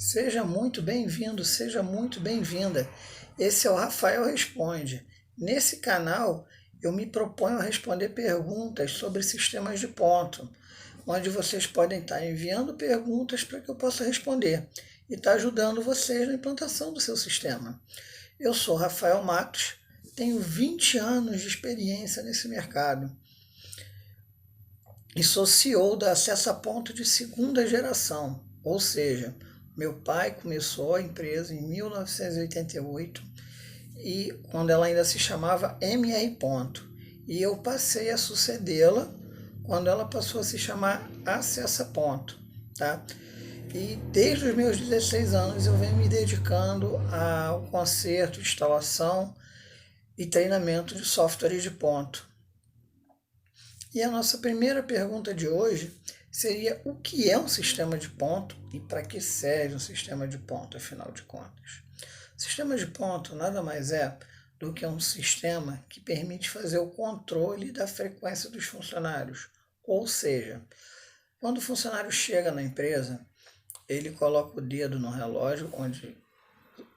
Seja muito bem-vindo, seja muito bem-vinda. Esse é o Rafael Responde. Nesse canal, eu me proponho a responder perguntas sobre sistemas de ponto, onde vocês podem estar enviando perguntas para que eu possa responder e estar ajudando vocês na implantação do seu sistema. Eu sou Rafael Matos, tenho 20 anos de experiência nesse mercado e sou CEO da Acesso a Ponto de segunda geração, ou seja, meu pai começou a empresa em 1988 e quando ela ainda se chamava MR Ponto. E eu passei a sucedê-la quando ela passou a se chamar Acesso a Ponto, tá? E desde os meus 16 anos eu venho me dedicando ao conserto, instalação e treinamento de softwares de ponto. E a nossa primeira pergunta de hoje seria: o que é um sistema de ponto e para que serve um sistema de ponto, afinal de contas? O sistema de ponto nada mais é do que um sistema que permite fazer o controle da frequência dos funcionários. Ou seja, quando o funcionário chega na empresa, ele coloca o dedo no relógio, onde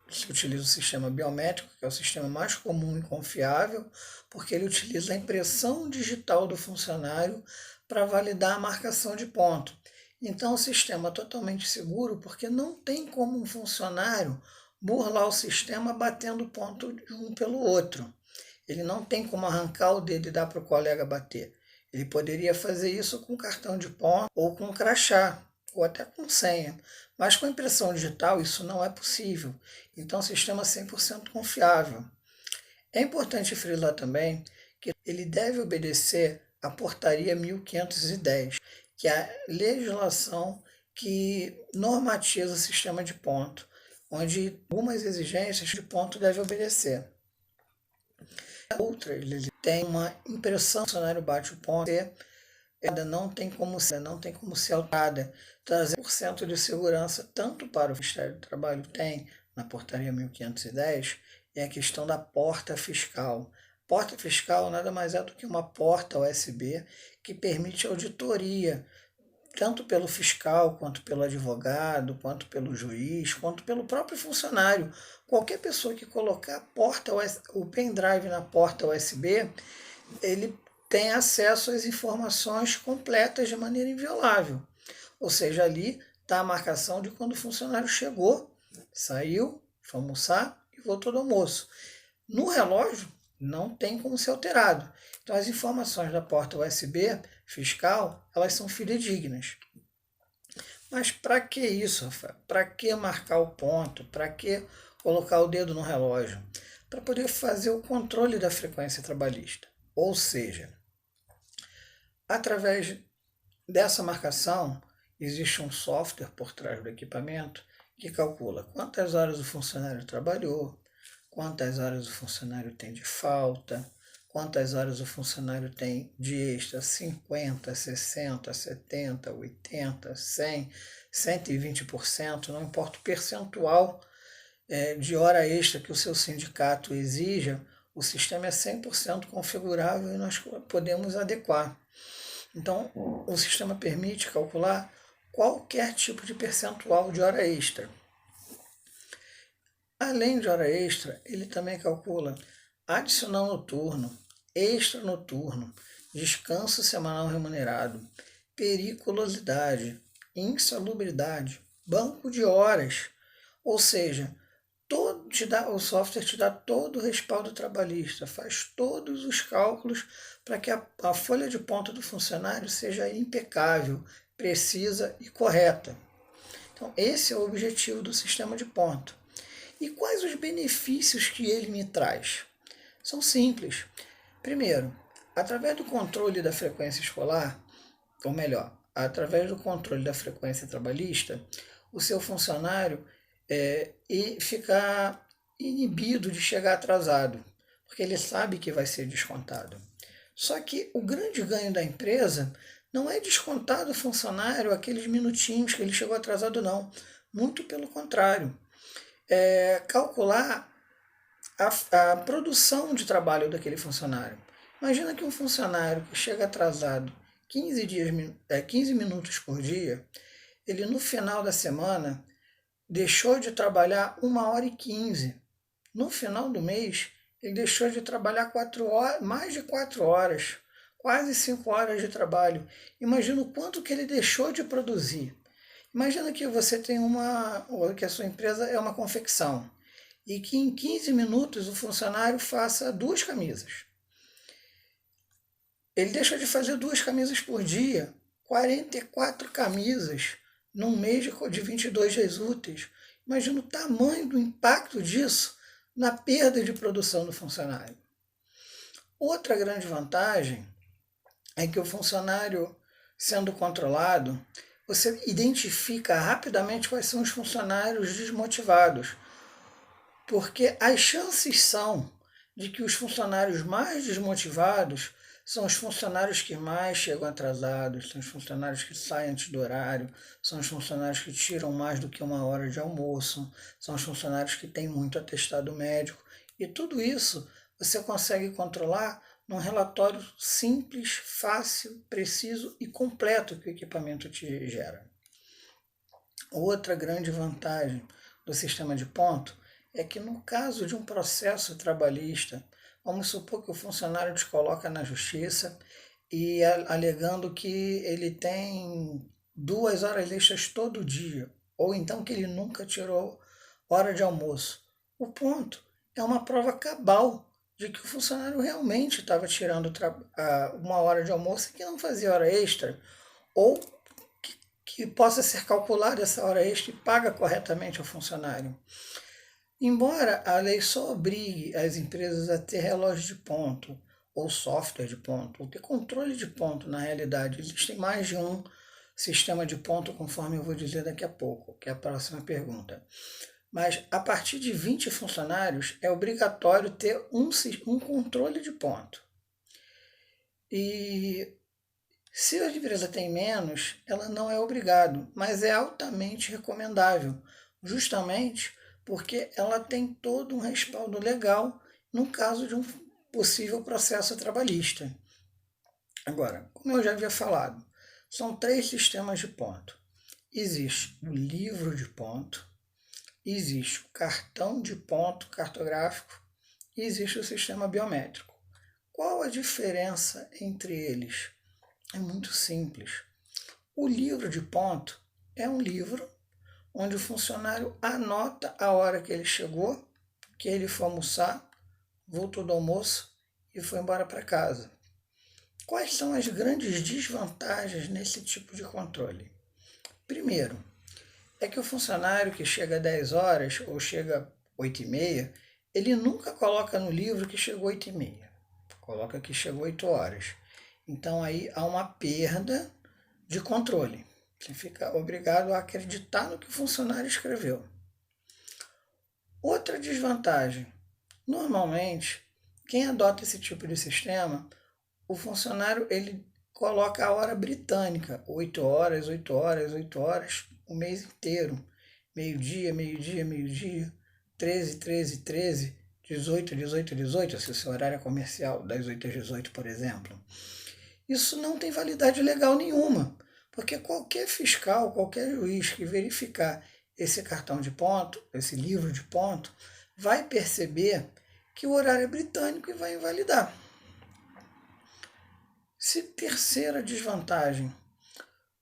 se utiliza o sistema biométrico, que é o sistema mais comum e confiável, porque ele utiliza a impressão digital do funcionário para validar a marcação de ponto. Então, o sistema é totalmente seguro, porque não tem como um funcionário burlar o sistema batendo ponto de um pelo outro. Ele não tem como arrancar o dedo e dar para o colega bater. Ele poderia fazer isso com cartão de ponto ou com crachá, ou até com senha. Mas com impressão digital isso não é possível. Então, o sistema é 100% confiável. É importante frisar também que ele deve obedecer à Portaria 1510, que é a legislação que normatiza o sistema de ponto, onde algumas exigências de ponto deve obedecer. Outras, ele tem uma impressão, o funcionário bate o ponto, não tem como ser alterada, trazer 100% de segurança tanto para o Ministério do Trabalho tem na Portaria 1510, é a questão da porta fiscal. Porta fiscal nada mais é do que uma porta USB que permite auditoria, tanto pelo fiscal, quanto pelo advogado, quanto pelo juiz, quanto pelo próprio funcionário. Qualquer pessoa que colocar o pendrive na porta USB, ele tem acesso às informações completas de maneira inviolável. Ou seja, ali está a marcação de quando o funcionário chegou, saiu, foi almoçar e voltou do almoço. No relógio, não tem como ser alterado. Então, as informações da porta USB fiscal, elas são fidedignas. Mas para que isso, Rafael? Para que marcar o ponto? Para que colocar o dedo no relógio? Para poder fazer o controle da frequência trabalhista. Ou seja, através dessa marcação, existe um software por trás do equipamento que calcula quantas horas o funcionário trabalhou, quantas horas o funcionário tem de falta, quantas horas o funcionário tem de extra, 50, 60, 70, 80, 100, 120%, não importa o percentual de hora extra que o seu sindicato exija, o sistema é 100% configurável e nós podemos adequar. Então, o sistema permite calcular qualquer tipo de percentual de hora extra. Além de hora extra, ele também calcula adicional noturno, extra noturno, descanso semanal remunerado, periculosidade, insalubridade, banco de horas. Ou seja, o software te dá todo o respaldo trabalhista, faz todos os cálculos para que a folha de ponta do funcionário seja impecável, precisa e correta. Então, esse é o objetivo do sistema de ponto. E quais os benefícios que ele me traz? São simples. Primeiro, através do controle da frequência escolar, ou melhor, através do controle da frequência trabalhista, o seu funcionário fica inibido de chegar atrasado, porque ele sabe que vai ser descontado. Só que o grande ganho da empresa não é descontar do funcionário aqueles minutinhos que ele chegou atrasado, não. Muito pelo contrário. Calcular a produção de trabalho daquele funcionário. Imagina que um funcionário que chega atrasado 15 minutos por dia, ele no final da semana deixou de trabalhar 1h15. No final do mês, ele deixou de trabalhar 4 horas, mais de 4 horas, quase 5 horas de trabalho. Imagina o quanto que ele deixou de produzir. Imagina que você tem que a sua empresa é uma confecção e que em 15 minutos o funcionário faça 2 camisas. Ele deixa de fazer 2 camisas por dia, 44 camisas num mês de 22 dias úteis. Imagina o tamanho do impacto disso na perda de produção do funcionário. Outra grande vantagem é que o funcionário, sendo controlado, você identifica rapidamente quais são os funcionários desmotivados, porque as chances são de que os funcionários mais desmotivados são os funcionários que mais chegam atrasados, são os funcionários que saem antes do horário, são os funcionários que tiram mais do que 1 hora de almoço, são os funcionários que têm muito atestado médico. E tudo isso você consegue controlar num relatório simples, fácil, preciso e completo que o equipamento te gera. Outra grande vantagem do sistema de ponto é que no caso de um processo trabalhista, vamos supor que o funcionário te coloca na justiça e alegando que ele tem 2 horas extras todo dia, ou então que ele nunca tirou hora de almoço. O ponto é uma prova cabal de que o funcionário realmente estava tirando 1 hora de almoço e que não fazia hora extra, ou que possa ser calculada essa hora extra e paga corretamente ao funcionário. Embora a lei só obrigue as empresas a ter relógio de ponto, ou software de ponto, ou ter controle de ponto, na realidade, existem mais de um sistema de ponto, conforme eu vou dizer daqui a pouco, que é a próxima pergunta. Mas a partir de 20 funcionários é obrigatório ter um controle de ponto. E se a empresa tem menos, ela não é obrigado, mas é altamente recomendável, justamente porque ela tem todo um respaldo legal no caso de um possível processo trabalhista. Agora, como eu já havia falado, são 3 sistemas de ponto. Existe o livro de ponto, existe o cartão de ponto cartográfico e existe o sistema biométrico. Qual a diferença entre eles? É muito simples. O livro de ponto é um livro onde o funcionário anota a hora que ele chegou, que ele foi almoçar, voltou do almoço e foi embora para casa. Quais são as grandes desvantagens nesse tipo de controle? Primeiro, é que o funcionário que chega às 10 horas ou chega às 8h30, ele nunca coloca no livro que chegou às 8h30, coloca que chegou às 8 horas. Então aí há uma perda de controle. Você fica obrigado a acreditar no que o funcionário escreveu. Outra desvantagem. Normalmente, quem adota esse tipo de sistema, o funcionário ele coloca a hora britânica, 8 horas, 8 horas, 8 horas, o mês inteiro. Meio-dia, meio-dia, meio-dia, 13, 13, 13, 18, 18, 18, se o seu horário é comercial, das 8 às 18, por exemplo. Isso não tem validade legal nenhuma, porque qualquer fiscal, qualquer juiz que verificar esse cartão de ponto, esse livro de ponto, vai perceber que o horário é britânico e vai invalidar. Terceira desvantagem,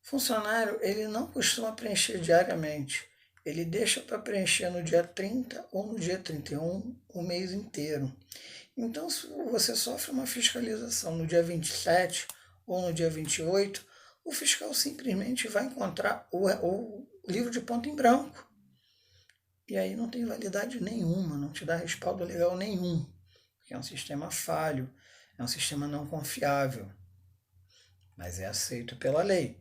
funcionário ele não costuma preencher diariamente, ele deixa para preencher no dia 30 ou no dia 31 o mês inteiro. Então, se você sofre uma fiscalização no dia 27 ou no dia 28, o fiscal simplesmente vai encontrar o livro de ponto em branco. E aí não tem validade nenhuma, não te dá respaldo legal nenhum, porque é um sistema falho, é um sistema não confiável, mas é aceito pela lei.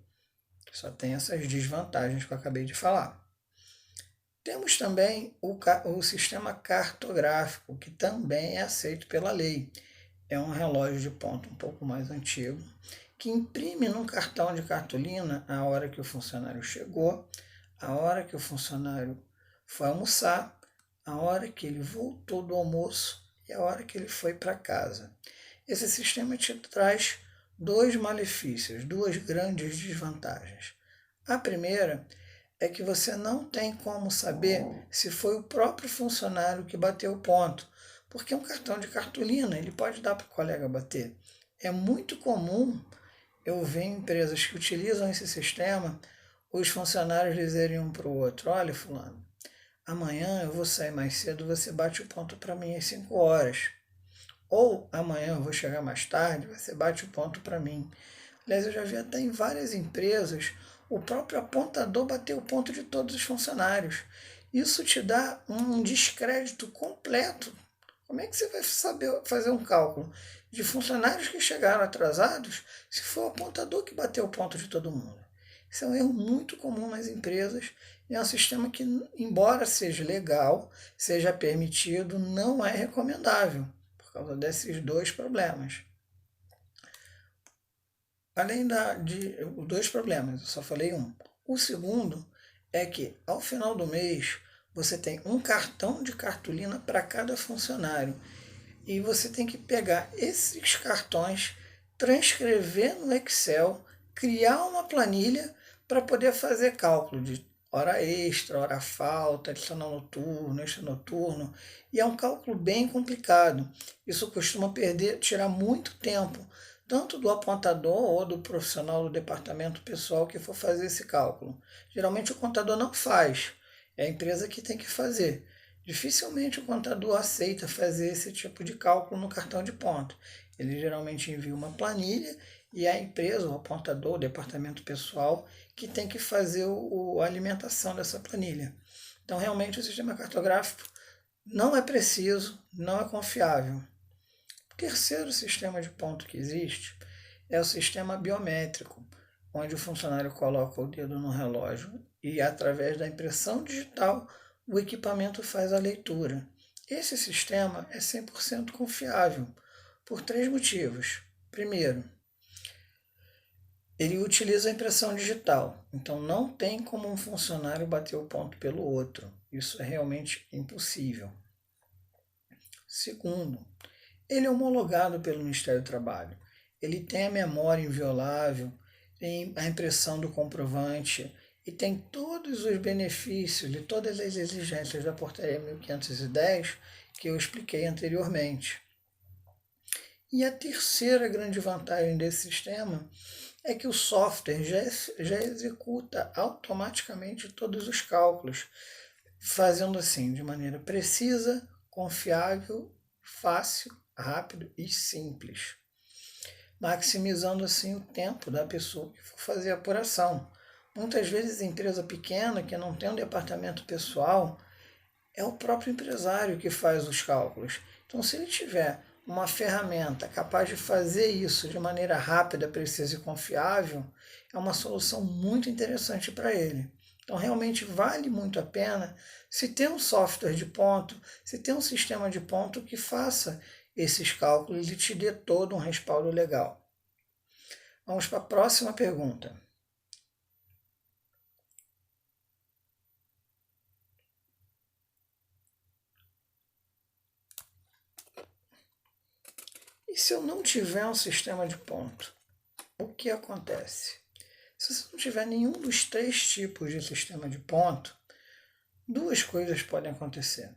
Só tem essas desvantagens que eu acabei de falar. Temos também o sistema cartográfico, que também é aceito pela lei. É um relógio de ponto um pouco mais antigo, que imprime num cartão de cartolina a hora que o funcionário chegou, a hora que o funcionário foi almoçar, a hora que ele voltou do almoço e a hora que ele foi para casa. Esse sistema te traz 2 malefícios, 2 grandes desvantagens. A primeira é que você não tem como saber se foi o próprio funcionário que bateu o ponto, porque um cartão de cartolina ele pode dar para o colega bater. É muito comum eu ver empresas que utilizam esse sistema, os funcionários dizerem um para o outro: olha, fulano, amanhã eu vou sair mais cedo, você bate o ponto para mim às 5 horas. Ou amanhã eu vou chegar mais tarde, você bate o ponto para mim. Aliás, eu já vi até em várias empresas o próprio apontador bater o ponto de todos os funcionários. Isso te dá um descrédito completo. Como é que você vai saber fazer um cálculo de funcionários que chegaram atrasados se for o apontador que bateu o ponto de todo mundo? Isso é um erro muito comum nas empresas e é um sistema que, embora seja legal, seja permitido, não é recomendável por causa desses dois problemas. Além de dois problemas, eu só falei um. O segundo é que, ao final do mês, você tem um cartão de cartolina para cada funcionário. E você tem que pegar esses cartões, transcrever no Excel, criar uma planilha para poder fazer cálculo de hora extra, hora falta, adicional noturno, extra noturno. E é um cálculo bem complicado. Isso costuma tirar muito tempo, tanto do apontador ou do profissional do departamento pessoal que for fazer esse cálculo. Geralmente o contador não faz, é a empresa que tem que fazer. Dificilmente o contador aceita fazer esse tipo de cálculo no cartão de ponto. Ele geralmente envia uma planilha e a empresa, o apontador, o departamento pessoal, que tem que fazer a alimentação dessa planilha. Então, realmente, o sistema cartográfico não é preciso, não é confiável. O terceiro sistema de ponto que existe é o sistema biométrico, onde o funcionário coloca o dedo no relógio e, através da impressão digital, o equipamento faz a leitura. Esse sistema é 100% confiável, por três motivos. Primeiro, ele utiliza a impressão digital, então não tem como um funcionário bater o ponto pelo outro. Isso é realmente impossível. Segundo, ele é homologado pelo Ministério do Trabalho. Ele tem a memória inviolável, tem a impressão do comprovante e tem todos os benefícios de todas as exigências da Portaria 1510 que eu expliquei anteriormente. E a terceira grande vantagem desse sistema é que o software já executa automaticamente todos os cálculos, fazendo assim de maneira precisa, confiável, fácil, rápido e simples, maximizando assim o tempo da pessoa que for fazer a apuração. Muitas vezes, empresa pequena que não tem um departamento pessoal, é o próprio empresário que faz os cálculos. Então, se ele tiver uma ferramenta capaz de fazer isso de maneira rápida, precisa e confiável, é uma solução muito interessante para ele. Então, realmente vale muito a pena se ter um software de ponto, se ter um sistema de ponto que faça esses cálculos e te dê todo um respaldo legal. Vamos para a próxima pergunta. E se eu não tiver um sistema de ponto, o que acontece? Se você não tiver nenhum dos três tipos de sistema de ponto, duas coisas podem acontecer.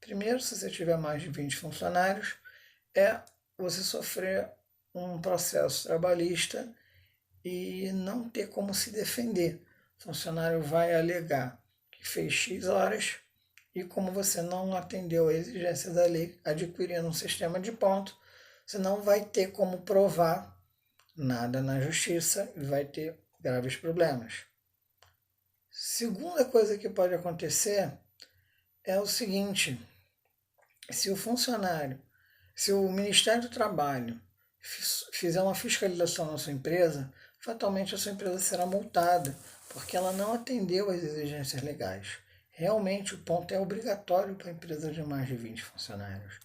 Primeiro, se você tiver mais de 20 funcionários, é você sofrer um processo trabalhista e não ter como se defender. O funcionário vai alegar que fez X horas e como você não atendeu a exigência da lei adquirindo um sistema de ponto, você não vai ter como provar nada na justiça e vai ter graves problemas. Segunda coisa que pode acontecer é o seguinte: se o Ministério do Trabalho fizer uma fiscalização na sua empresa, fatalmente a sua empresa será multada, porque ela não atendeu às exigências legais. Realmente o ponto é obrigatório para a empresa de mais de 20 funcionários.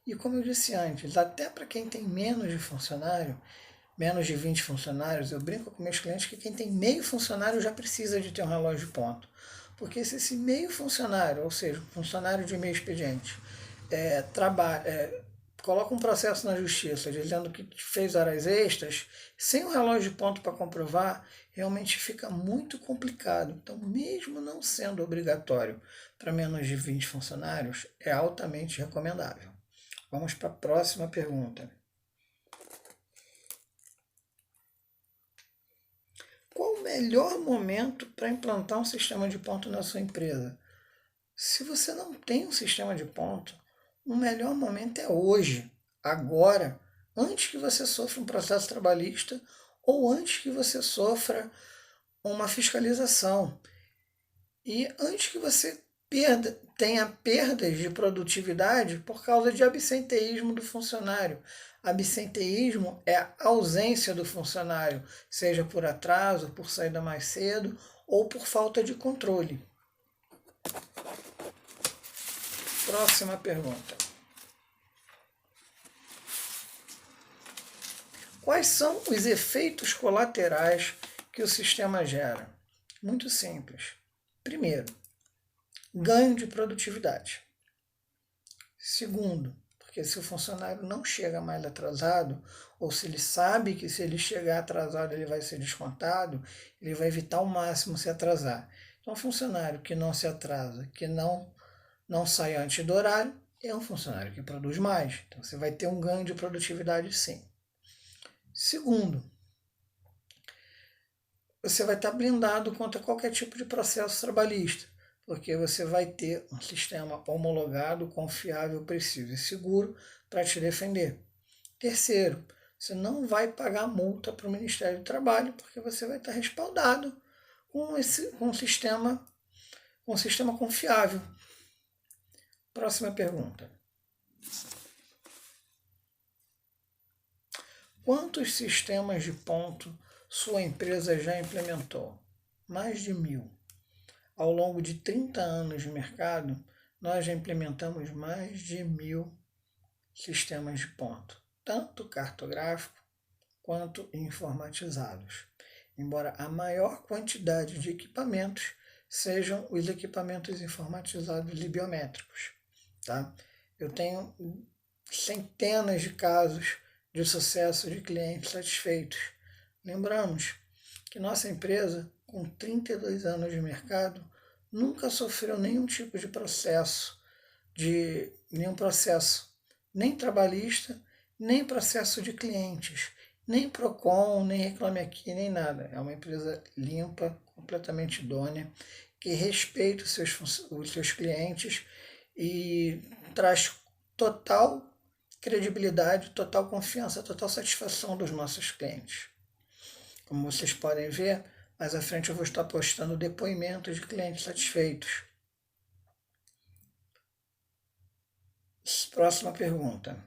E como eu disse antes, até para quem tem menos de 20 funcionários, eu brinco com meus clientes que quem tem meio funcionário já precisa de ter um relógio de ponto. Porque se esse meio funcionário, ou seja, funcionário de meio expediente, coloca um processo na justiça dizendo que fez horas extras, sem o relógio de ponto para comprovar, realmente fica muito complicado. Então, mesmo não sendo obrigatório para menos de 20 funcionários, é altamente recomendável. Vamos para a próxima pergunta. Qual o melhor momento para implantar um sistema de ponto na sua empresa? Se você não tem um sistema de ponto, o melhor momento é hoje, agora, antes que você sofra um processo trabalhista ou antes que você sofra uma fiscalização. E antes que você tenha perdas de produtividade por causa de absenteísmo do funcionário. Absenteísmo é a ausência do funcionário, seja por atraso, por saída mais cedo ou por falta de controle. Próxima pergunta. Quais são os efeitos colaterais que o sistema gera? Muito simples. Primeiro, ganho de produtividade. Segundo, porque se o funcionário não chega mais atrasado, ou se ele sabe que se ele chegar atrasado ele vai ser descontado, ele vai evitar ao máximo se atrasar. Então, um funcionário que não se atrasa, que não sai antes do horário, é um funcionário que produz mais. Então, você vai ter um ganho de produtividade, sim. Segundo, você vai estar blindado contra qualquer tipo de processo trabalhista, porque você vai ter um sistema homologado, confiável, preciso e seguro para te defender. Terceiro, você não vai pagar multa para o Ministério do Trabalho, porque você vai estar respaldado com um sistema confiável. Próxima pergunta. Quantos sistemas de ponto sua empresa já implementou? Mais de 1.000. Ao longo de 30 anos de mercado, nós já implementamos mais de 1.000 sistemas de ponto, tanto cartográfico quanto informatizados. Embora a maior quantidade de equipamentos sejam os equipamentos informatizados e biométricos. Tá? Eu tenho centenas de casos de sucesso de clientes satisfeitos. Lembramos que nossa empresa, com 32 anos de mercado, nunca sofreu nenhum tipo de processo, nem trabalhista, nem processo de clientes, nem PROCON, nem Reclame Aqui, nem nada. É uma empresa limpa, completamente idônea, que respeita os seus clientes e traz total credibilidade, total confiança, total satisfação dos nossos clientes. Como vocês podem ver, mais à frente eu vou estar postando depoimentos de clientes satisfeitos. Próxima pergunta.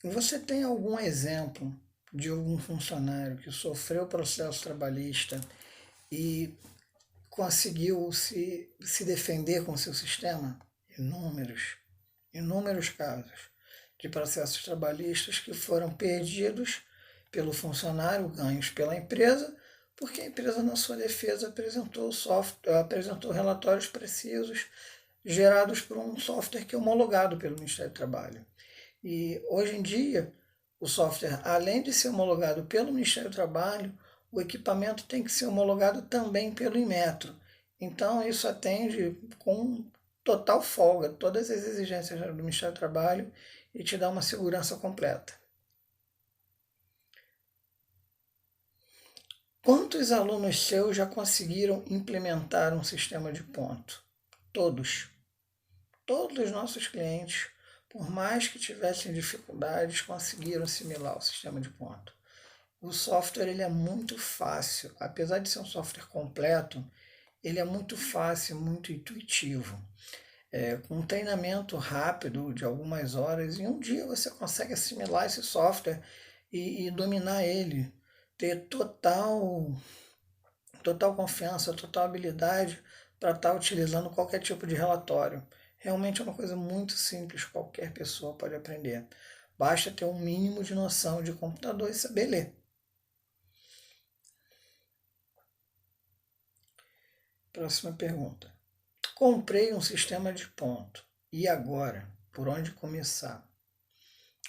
Você tem algum exemplo de algum funcionário que sofreu processo trabalhista e conseguiu se defender com seu sistema? Inúmeros casos de processos trabalhistas que foram perdidos pelo funcionário, ganhos pela empresa, porque a empresa, na sua defesa, apresentou relatórios precisos gerados por um software que é homologado pelo Ministério do Trabalho. E hoje em dia, o software, além de ser homologado pelo Ministério do Trabalho, o equipamento tem que ser homologado também pelo Inmetro. Então, isso atende com total folga todas as exigências do Ministério do Trabalho e te dá uma segurança completa. Quantos alunos seus já conseguiram implementar um sistema de ponto? Todos. Todos os nossos clientes, por mais que tivessem dificuldades, conseguiram assimilar o sistema de ponto. O software ele é muito fácil, apesar de ser um software completo, ele é muito fácil, muito intuitivo. Com um treinamento rápido de algumas horas, em um dia você consegue assimilar esse software e dominar ele, ter total confiança, total habilidade para estar utilizando qualquer tipo de relatório. Realmente é uma coisa muito simples, qualquer pessoa pode aprender. Basta ter um mínimo de noção de computador e saber ler. Próxima pergunta. Comprei um sistema de ponto. E agora? Por onde começar?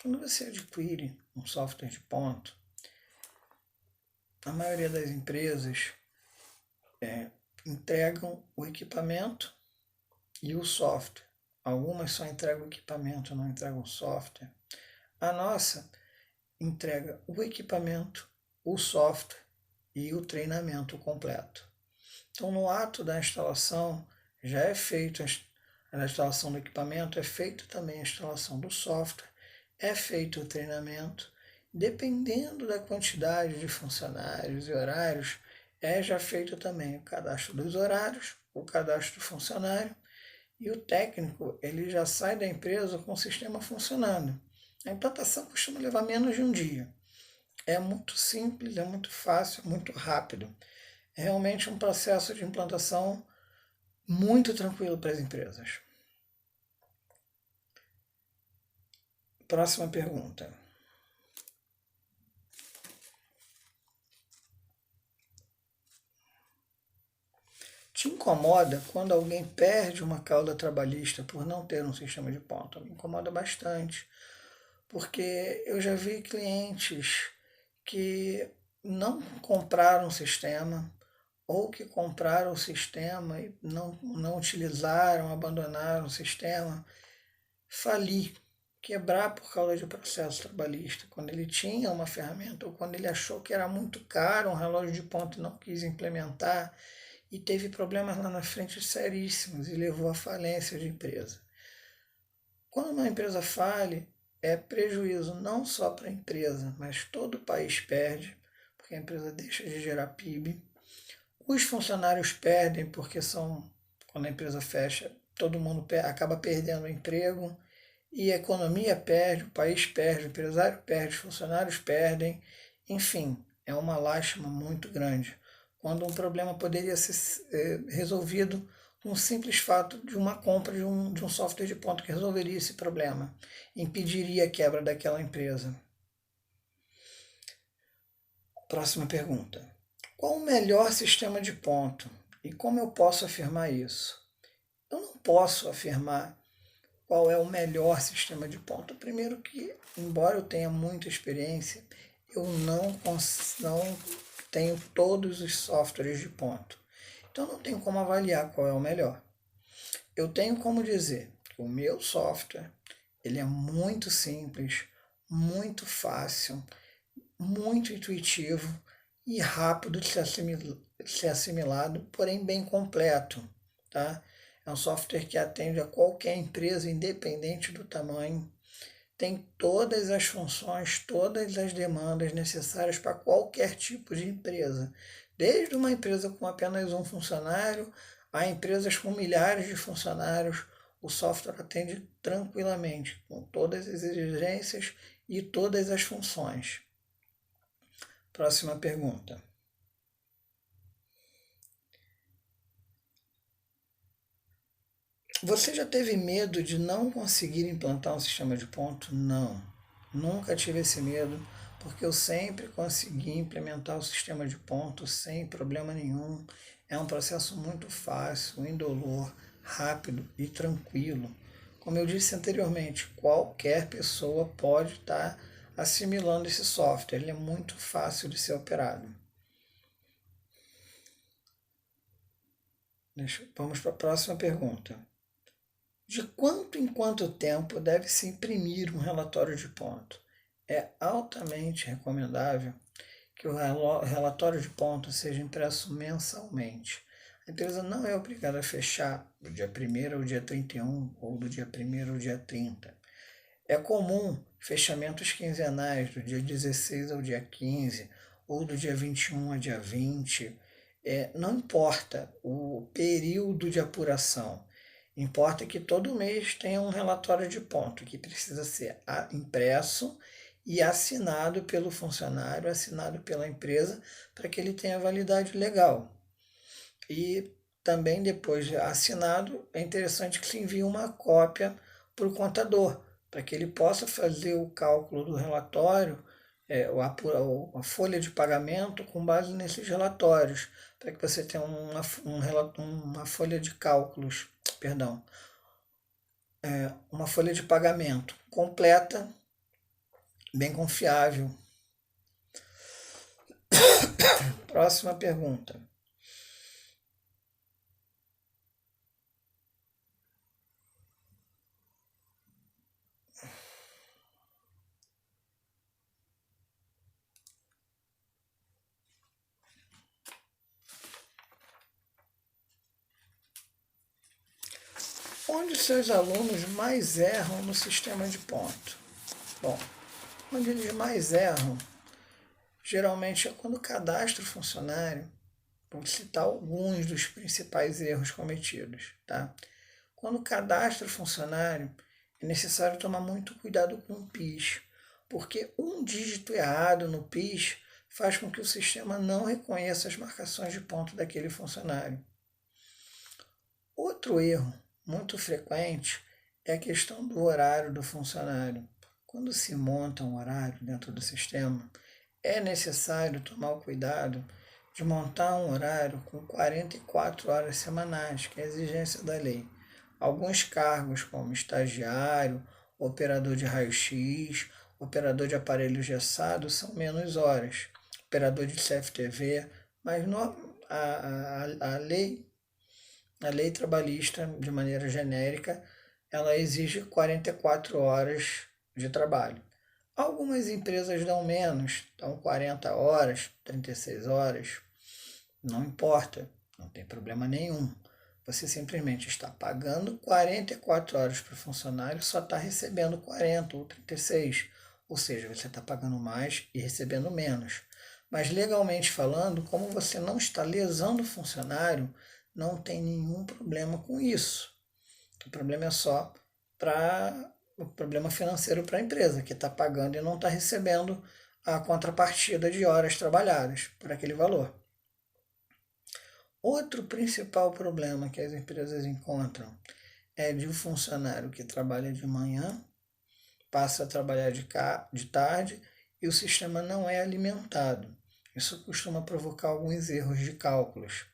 Quando você adquire um software de ponto, a maioria das empresas entregam o equipamento e o software. Algumas só entregam o equipamento, não entregam o software. A nossa entrega o equipamento, o software e o treinamento completo. Então, no ato da instalação, já é feita a instalação do equipamento, é feita também a instalação do software, é feito o treinamento. Dependendo da quantidade de funcionários e horários, é já feito também o cadastro dos horários, o cadastro do funcionário, e o técnico ele já sai da empresa com o sistema funcionando. A implantação costuma levar menos de um dia. É muito simples, é muito fácil, é muito rápido. É realmente um processo de implantação muito tranquilo para as empresas. Próxima pergunta. Te incomoda quando alguém perde uma causa trabalhista por não ter um sistema de ponta? Me incomoda bastante, porque eu já vi clientes que não compraram o sistema ou que compraram o sistema e não utilizaram, abandonaram o sistema, falir, quebrar por causa de processo trabalhista, quando ele tinha uma ferramenta ou quando ele achou que era muito caro um relógio de ponta e não quis implementar e teve problemas lá na frente seríssimos e levou à falência de empresa. Quando uma empresa fale, é prejuízo não só para a empresa, mas todo o país perde, porque a empresa deixa de gerar PIB. Os funcionários perdem, porque quando a empresa fecha, todo mundo acaba perdendo o emprego, e a economia perde, o país perde, o empresário perde, os funcionários perdem. Enfim, é uma lástima muito grande, quando um problema poderia ser resolvido com o simples fato de uma compra de um software de ponta que resolveria esse problema, impediria a quebra daquela empresa. Próxima pergunta. Qual o melhor sistema de ponto e como eu posso afirmar isso? Eu não posso afirmar qual é o melhor sistema de ponto. Primeiro que, embora eu tenha muita experiência, eu não tenho todos os softwares de ponto. Então não tenho como avaliar qual é o melhor. Eu tenho como dizer que o meu software ele é muito simples, muito fácil, muito intuitivo e rápido de ser assimilado, porém bem completo. Tá? É um software que atende a qualquer empresa, independente do tamanho. Tem todas as funções, todas as demandas necessárias para qualquer tipo de empresa. Desde uma empresa com apenas um funcionário a empresas com milhares de funcionários, o software atende tranquilamente, com todas as exigências e todas as funções. Próxima pergunta. Você já teve medo de não conseguir implantar um sistema de ponto? Não, nunca tive esse medo, porque eu sempre consegui implementar o sistema de ponto sem problema nenhum. É um processo muito fácil, indolor, rápido e tranquilo. Como eu disse anteriormente, qualquer pessoa pode estar assimilando esse software, ele é muito fácil de ser operado. Vamos para a próxima pergunta. De quanto em quanto tempo deve-se imprimir um relatório de ponto? É altamente recomendável que o relatório de ponto seja impresso mensalmente. A empresa não é obrigada a fechar do dia 1º ao dia 31 ou do dia 1º ao dia 30. É comum fechamentos quinzenais do dia 16 ao dia 15 ou do dia 21 ao dia 20. Não importa o período de apuração. Importa que todo mês tenha um relatório de ponto que precisa ser impresso e assinado pelo funcionário, assinado pela empresa, para que ele tenha validade legal. E também, depois de assinado, é interessante que se envie uma cópia para o contador, para que ele possa fazer o cálculo do relatório, a folha de pagamento com base nesses relatórios, para que você tenha uma folha de cálculos, perdão, uma folha de pagamento completa bem confiável. Próxima pergunta. Onde seus alunos mais erram no sistema de ponto? Bom, onde eles mais erram, geralmente é quando cadastra o funcionário. Vou citar alguns dos principais erros cometidos. Tá? Quando cadastra o funcionário, é necessário tomar muito cuidado com o PIS, porque um dígito errado no PIS faz com que o sistema não reconheça as marcações de ponto daquele funcionário. Outro erro muito frequente é a questão do horário do funcionário. Quando se monta um horário dentro do sistema, é necessário tomar o cuidado de montar um horário com 44 horas semanais, que é a exigência da lei. Alguns cargos, como estagiário, operador de raio-x, operador de aparelho engessado, são menos horas. Operador de CFTV, mas a lei trabalhista, de maneira genérica, ela exige 44 horas de trabalho. Algumas empresas dão menos, dão 40 horas, 36 horas, não importa, não tem problema nenhum. Você simplesmente está pagando 44 horas para o funcionário, só está recebendo 40 ou 36, ou seja, você está pagando mais e recebendo menos. Mas legalmente falando, como você não está lesando o funcionário, não tem nenhum problema com isso. O problema é só para o problema financeiro para a empresa, que está pagando e não está recebendo a contrapartida de horas trabalhadas por aquele valor. Outro principal problema que as empresas encontram é de um funcionário que trabalha de manhã, passa a trabalhar de tarde e o sistema não é alimentado. Isso costuma provocar alguns erros de cálculos.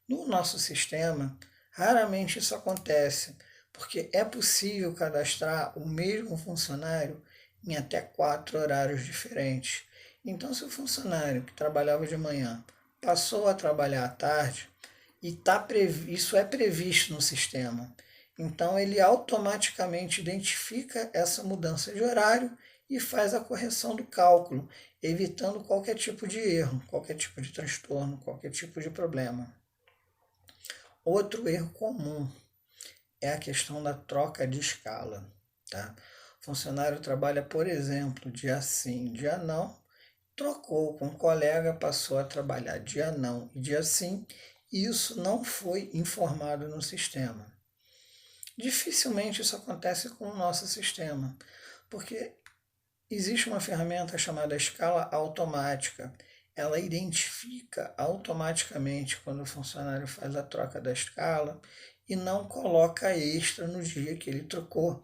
No nosso sistema, raramente isso acontece, porque é possível cadastrar o mesmo funcionário em até 4 horários diferentes. Então, se o funcionário que trabalhava de manhã passou a trabalhar à tarde, e isso é previsto no sistema, então ele automaticamente identifica essa mudança de horário e faz a correção do cálculo, evitando qualquer tipo de erro, qualquer tipo de transtorno, qualquer tipo de problema. Outro erro comum é a questão da troca de escala. Tá? O funcionário trabalha, por exemplo, dia sim, dia não, trocou com um colega, passou a trabalhar dia não e dia sim, e isso não foi informado no sistema. Dificilmente isso acontece com o nosso sistema, porque existe uma ferramenta chamada escala automática. Ela identifica automaticamente quando o funcionário faz a troca da escala e não coloca extra no dia que ele trocou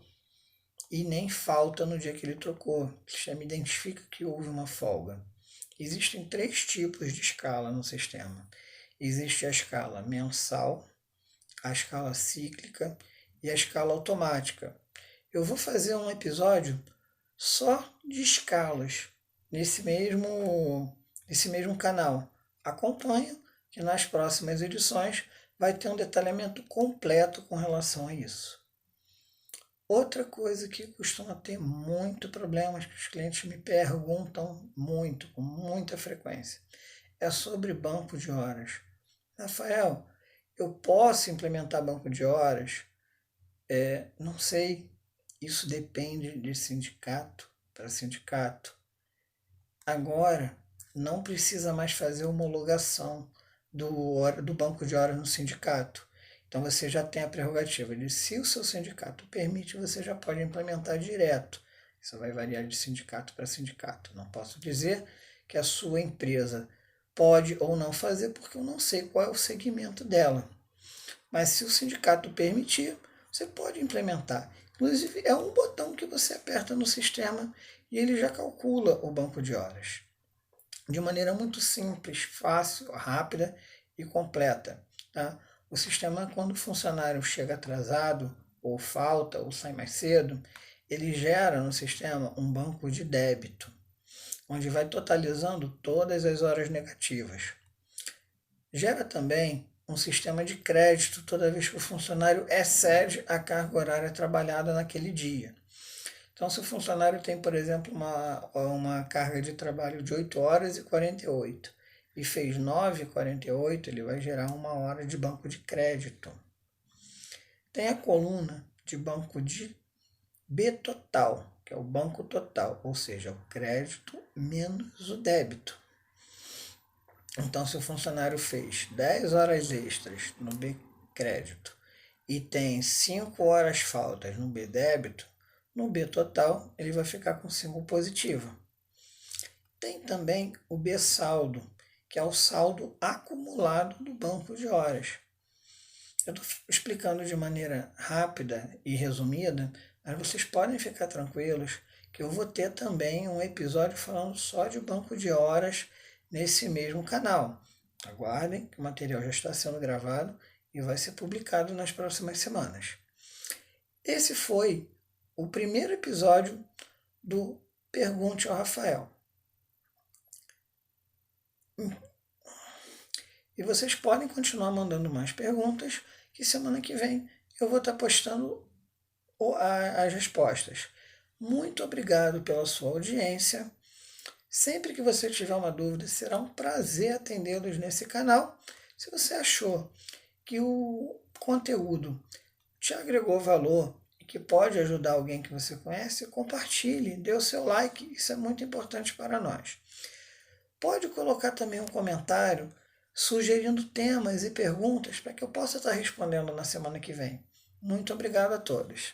e nem falta no dia que ele trocou. O sistema identifica que houve uma folga. Existem 3 tipos de escala no sistema. Existe a escala mensal, a escala cíclica e a escala automática. Eu vou fazer um episódio só de escalas nesse mesmo canal. Acompanha que nas próximas edições vai ter um detalhamento completo com relação a isso. Outra coisa que costuma ter muito problemas que os clientes me perguntam muito, com muita frequência, é sobre banco de horas. Rafael, eu posso implementar banco de horas? Não sei. Isso depende de sindicato para sindicato. Agora, não precisa mais fazer homologação do banco de horas no sindicato. Então você já tem a prerrogativa de, se o seu sindicato permite, você já pode implementar direto. Isso vai variar de sindicato para sindicato. Não posso dizer que a sua empresa pode ou não fazer, porque eu não sei qual é o segmento dela. Mas se o sindicato permitir, você pode implementar. Inclusive, é um botão que você aperta no sistema e ele já calcula o banco de horas. De maneira muito simples, fácil, rápida e completa. Tá? O sistema, quando o funcionário chega atrasado, ou falta, ou sai mais cedo, ele gera no sistema um banco de débito, onde vai totalizando todas as horas negativas. Gera também um sistema de crédito toda vez que o funcionário excede a carga horária trabalhada naquele dia. Então, se o funcionário tem, por exemplo, uma carga de trabalho de 8 horas e 48 e fez 9,48, ele vai gerar 1 hora de banco de crédito. Tem a coluna de banco de B total, que é o banco total, ou seja, o crédito menos o débito. Então, se o funcionário fez 10 horas extras no B crédito e tem 5 horas faltas no B débito, no B total ele vai ficar com 5 positiva. Tem também o B saldo, que é o saldo acumulado do banco de horas. Eu estou explicando de maneira rápida e resumida, mas vocês podem ficar tranquilos que eu vou ter também um episódio falando só de banco de horas nesse mesmo canal. Aguardem que o material já está sendo gravado e vai ser publicado nas próximas semanas. Esse foi o primeiro episódio do Pergunte ao Rafael. E vocês podem continuar mandando mais perguntas, que semana que vem eu vou estar postando as respostas. Muito obrigado pela sua audiência. Sempre que você tiver uma dúvida, será um prazer atendê-los nesse canal. Se você achou que o conteúdo te agregou valor e que pode ajudar alguém que você conhece, compartilhe, dê o seu like, isso é muito importante para nós. Pode colocar também um comentário sugerindo temas e perguntas para que eu possa estar respondendo na semana que vem. Muito obrigado a todos.